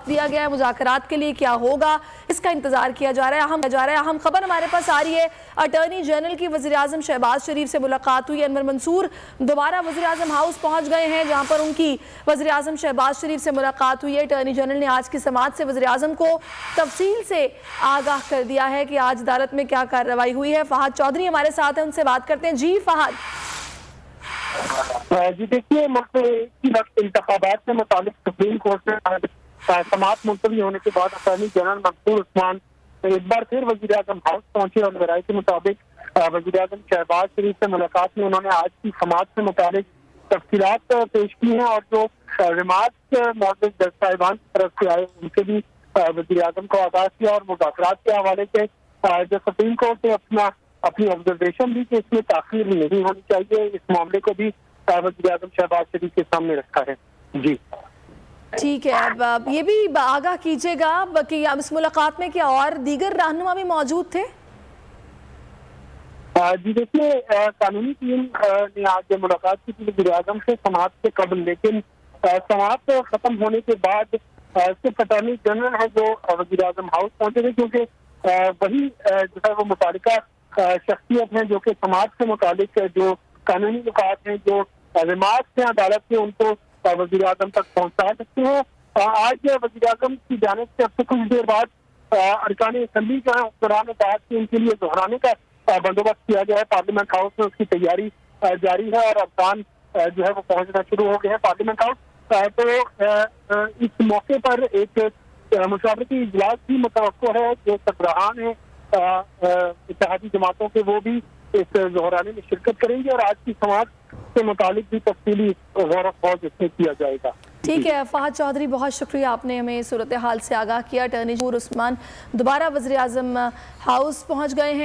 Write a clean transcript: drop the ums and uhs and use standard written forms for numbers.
وقت دیا گیا ہے مذاکرات کے لیے، کیا ہوگا اس کا انتظار کیا جا رہا ہے۔ اہم خبر ہمارے پاس آ رہی ہے، اٹارنی جنرل کی وزیراعظم شہباز شریف سے ملاقات ہوئی۔ انور منصور دوبارہ وزیراعظم ہاؤس پہنچ گئے ہیں جہاں پر ان کی وزیراعظم شہباز شریف سے ملاقات ہوئی ہے۔ اٹارنی جنرل نے آج کی سماعت سے وزیراعظم کو تفصیل سے آگاہ کر دیا ہے کہ آج عدالت میں کیا کارروائی ہوئی ہے۔ فہد چودھری ہمارے ساتھ ہیں، ان سے بات کرتے ہیں۔ جی فہد۔ جی دیکھیے، ملک کی وقت انتخابات سے متعلق سپریم کورٹ میں سماعت ملتوی ہونے کے بعد اٹارنی جنرل منصور عثمان ایک بار پھر وزیراعظم ہاؤس پہنچے اور ذرائع کے مطابق وزیراعظم شہباز شریف سے ملاقات میں انہوں نے آج کی سماعت سے متعلق تفصیلات پیش کی ہیں اور جو ریمارکس معزز جج صاحبان کی طرف سے آئے ان سے بھی وزیراعظم کو آگاہ کیا اور مذاکرات کے حوالے سے جو سپریم کورٹ نے اپنی آبزرویشن بھی کہ اس میں تاخیر نہیں ہونی چاہیے، اس معاملے کو بھی وزیراعظم شہباز شریف کے سامنے رکھا ہے۔ جی ٹھیک ہے، اب یہ بھی آگاہ کیجیے گا کہ اس ملاقات میں کیا اور دیگر رہنما بھی موجود تھے؟ جی دیکھیے، قانونی ٹیم نے آج ملاقات کی تھی وزیراعظم سے سماعت سے قبل، لیکن سماعت ختم ہونے کے بعد صرف اٹارنی جنرل ہے جو وزیراعظم ہاؤس پہنچے تھے، کیونکہ وہی جو ہے وہ متعلقہ شخصیت ہیں جو کہ سماعت سے متعلق جو قانونی نکات ہیں، جو ریمارکس ہیں عدالت کے، ان کو وزیراعظم تک پہنچا سکتے ہیں۔ آج وزیراعظم کی جانب سے اب سے کچھ دیر بعد ارکان اسمبلی جو ہے اس دوران بات کی ان کے لیے دہرانے کا بندوبست کیا گیا ہے۔ پارلیمنٹ ہاؤس میں اس کی تیاری جاری ہے اور افغان جو ہے وہ پہنچنا شروع ہو گئے ہیں پارلیمنٹ ہاؤس۔ تو اس موقع پر ایک مشاورتی اجلاس بھی متوقع ہے، جو سربراہان ہیں اتحادی جماعتوں کے وہ بھی اس دہرانے میں شرکت کریں گے اور آج کی سماعت سے متعلق بھی تفصیلی غور و خوض اس میں کیا جائے گا۔ ٹھیک ہے فہد چودھری، بہت شکریہ، آپ نے ہمیں صورتحال سے آگاہ کیا۔ اٹارنی جنرل عثمان دوبارہ وزیراعظم ہاؤس پہنچ گئے ہیں۔